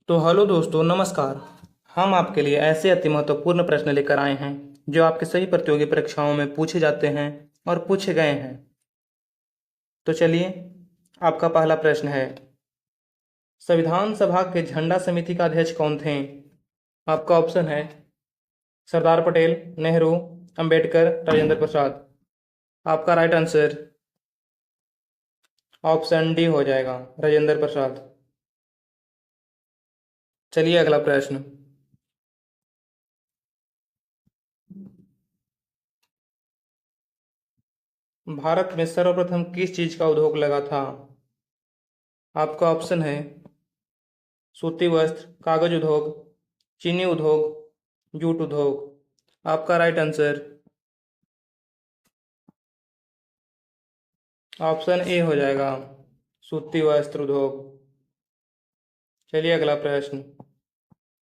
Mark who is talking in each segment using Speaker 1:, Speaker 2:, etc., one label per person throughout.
Speaker 1: तो हेलो दोस्तों, नमस्कार। हम आपके लिए ऐसे अति महत्वपूर्ण प्रश्न लेकर आए हैं जो आपके सभी प्रतियोगी परीक्षाओं में पूछे जाते हैं और पूछे गए हैं। तो चलिए, आपका पहला प्रश्न है, संविधान सभा के झंडा समिति का अध्यक्ष कौन थे? आपका ऑप्शन है सरदार पटेल, नेहरू, अंबेडकर, राजेंद्र प्रसाद। आपका राइट आंसर ऑप्शन डी हो जाएगा, राजेंद्र प्रसाद। चलिए अगला प्रश्न, भारत में सर्वप्रथम किस चीज का उद्योग लगा था? आपका ऑप्शन है सूती वस्त्र, कागज उद्योग, चीनी उद्योग, जूट उद्योग। आपका राइट आंसर ऑप्शन ए हो जाएगा, सूती वस्त्र उद्योग। चलिए अगला प्रश्न,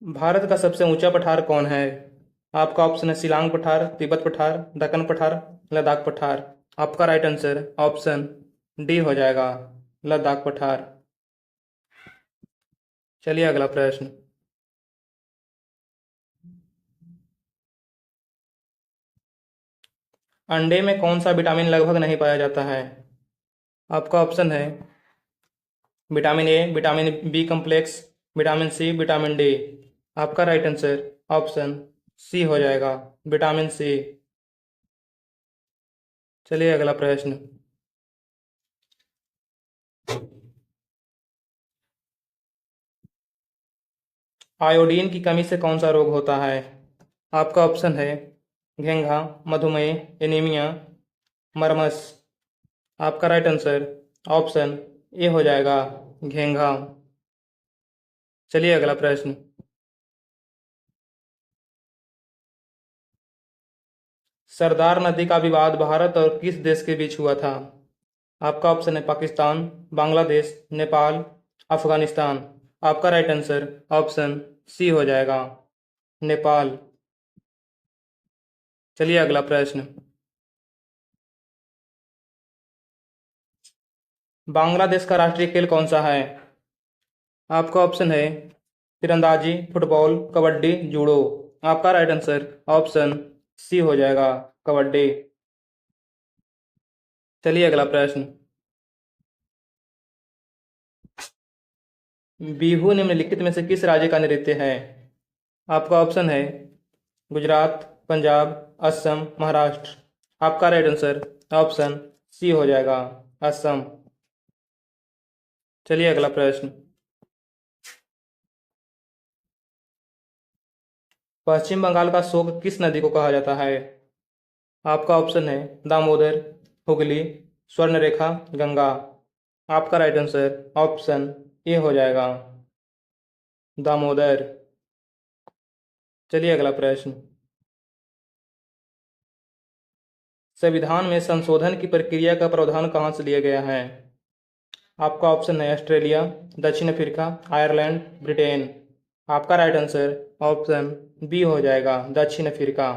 Speaker 1: भारत का सबसे ऊंचा पठार कौन है? आपका ऑप्शन है शिलांग पठार, तिब्बत पठार, दक्कन पठार, लद्दाख पठार। आपका राइट आंसर ऑप्शन डी हो जाएगा, लद्दाख पठार। चलिए अगला प्रश्न, अंडे में कौन सा विटामिन लगभग नहीं पाया जाता है? आपका ऑप्शन है vitamin A, vitamin B complex, vitamin C, vitamin D. आपका राइट आंसर ऑप्शन सी हो जाएगा, विटामिन सी। चलिए अगला प्रश्न, आयोडीन की कमी से कौन सा रोग होता है? आपका ऑप्शन है घेंघा, मधुमेह, एनीमिया, मरमस। आपका राइट आंसर ऑप्शन ए हो जाएगा, घेंघा। चलिए अगला प्रश्न, सरदार नदी का विवाद भारत और किस देश के बीच हुआ था? आपका ऑप्शन है पाकिस्तान, बांग्लादेश, नेपाल, अफगानिस्तान। आपका राइट आंसर ऑप्शन सी हो जाएगा, नेपाल। चलिए अगला प्रश्न, बांग्लादेश का राष्ट्रीय खेल कौन सा है? आपका ऑप्शन है तीरंदाजी, फुटबॉल, कबड्डी, जूडो। आपका राइट आंसर ऑप्शन सी हो जाएगा, कबड्डी। चलिए अगला प्रश्न, बिहू निम्नलिखित में से किस राज्य का नृत्य है? आपका ऑप्शन है गुजरात, पंजाब, असम, महाराष्ट्र। आपका राइट आंसर ऑप्शन सी हो जाएगा, असम। चलिए अगला प्रश्न, पश्चिम बंगाल का शोक किस नदी को कहा जाता है? आपका ऑप्शन है दामोदर, हुगली, स्वर्णरेखा, गंगा। आपका राइट आंसर ऑप्शन ए हो जाएगा, दामोदर। चलिए अगला प्रश्न, संविधान में संशोधन की प्रक्रिया का प्रावधान कहाँ से लिया गया है? आपका ऑप्शन है ऑस्ट्रेलिया, दक्षिण अफ्रीका, आयरलैंड, ब्रिटेन। आपका राइट आंसर ऑप्शन बी हो जाएगा, दक्षिण अफ्रीका।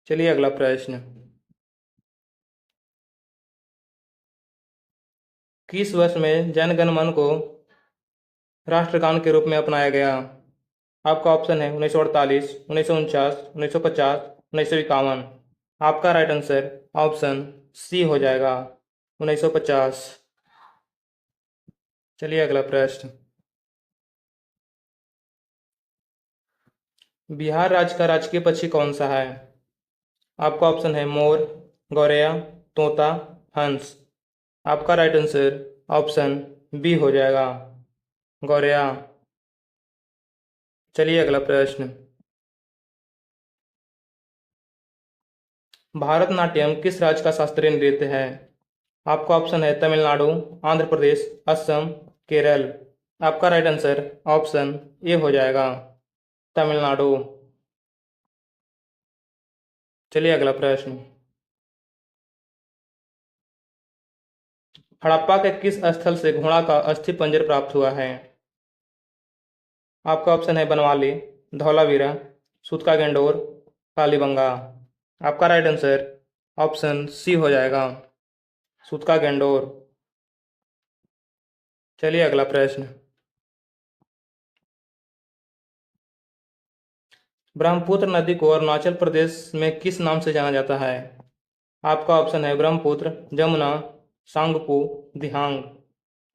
Speaker 1: चलिए अगला प्रश्न, किस वर्ष में जन गण मन को राष्ट्रगान के रूप में अपनाया गया? आपका ऑप्शन है 1948, 1949, 1950, 1951। आपका राइट आंसर ऑप्शन सी हो जाएगा, 1950। चलिए अगला प्रश्न, बिहार राज्य का राजकीय पक्षी कौन सा है? आपका ऑप्शन है मोर, गौरैया, तोता, हंस। आपका राइट आंसर ऑप्शन बी हो जाएगा, गौरैया। चलिए अगला प्रश्न, भारतनाट्यम किस राज्य का शास्त्रीय नृत्य है? आपका ऑप्शन है तमिलनाडु, आंध्र प्रदेश, असम, केरल। आपका राइट आंसर ऑप्शन ए हो जाएगा, तमिलनाडु। चलिए अगला प्रश्न, हड़प्पा के किस स्थल से घोड़ा का अस्थि पंजर प्राप्त हुआ है? आपका ऑप्शन है बनवाली, धौलावीरा, सूतका गेंडोर, कालीबंगा। आपका राइट आंसर ऑप्शन सी हो जाएगा, सूतका गेंडोर। चलिए अगला प्रश्न, ब्रह्मपुत्र नदी को अरुणाचल प्रदेश में किस नाम से जाना जाता है? आपका ऑप्शन है ब्रह्मपुत्र, जमुना, सांगपो, दिहांग।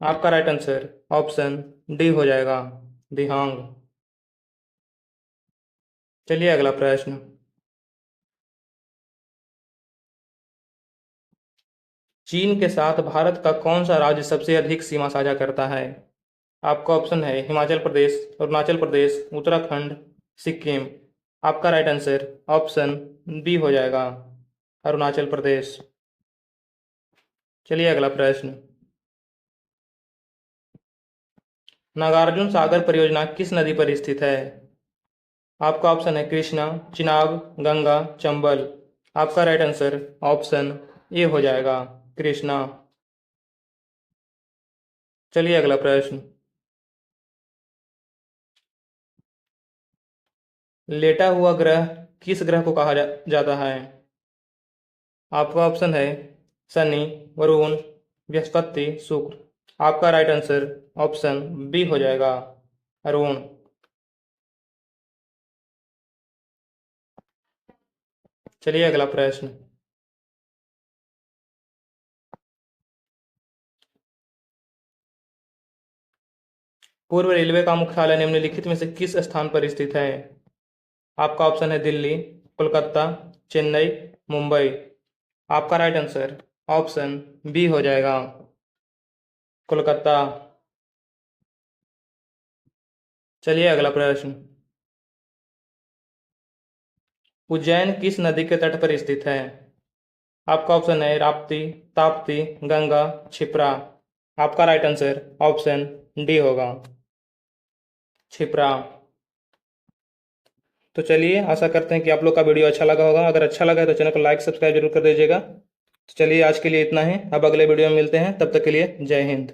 Speaker 1: आपका राइट आंसर ऑप्शन डी हो जाएगा, दिहांग। चलिए अगला प्रश्न। चीन के साथ भारत का कौन सा राज्य सबसे अधिक सीमा साझा करता है? आपका ऑप्शन है हिमाचल प्रदेश, अरुणाचल प्रदेश, उत्तराखंड, सिक्किम। आपका राइट आंसर ऑप्शन बी हो जाएगा, अरुणाचल प्रदेश। चलिए अगला प्रश्न। नागार्जुन सागर परियोजना किस नदी पर स्थित है? आपका ऑप्शन है कृष्णा, चिनाब, गंगा, चंबल। आपका राइट आंसर ऑप्शन ए हो जाएगा, कृष्णा। चलिए अगला प्रश्न। लेटा हुआ ग्रह किस ग्रह को कहा जाता है? आपका ऑप्शन है शनि, वरुण, बृहस्पति, शुक्र। आपका राइट आंसर ऑप्शन बी हो जाएगा, अरुण। चलिए अगला प्रश्न। पूर्व रेलवे का मुख्यालय निम्नलिखित में से किस स्थान पर स्थित है? आपका ऑप्शन है दिल्ली, कोलकाता, चेन्नई, मुंबई। आपका राइट आंसर ऑप्शन बी हो जाएगा, कोलकाता। चलिए अगला प्रश्न। उज्जैन किस नदी के तट पर स्थित है? आपका ऑप्शन है राप्ती, ताप्ती, गंगा, क्षिप्रा। आपका राइट आंसर ऑप्शन डी होगा, क्षिप्रा। तो चलिए आशा करते हैं कि आप लोग का वीडियो अच्छा लगा होगा। अगर अच्छा लगा है तो चैनल को लाइक सब्सक्राइब जरूर कर दीजिएगा। तो चलिए आज के लिए इतना ही, अब अगले वीडियो में मिलते हैं, तब तक के लिए जय हिंद।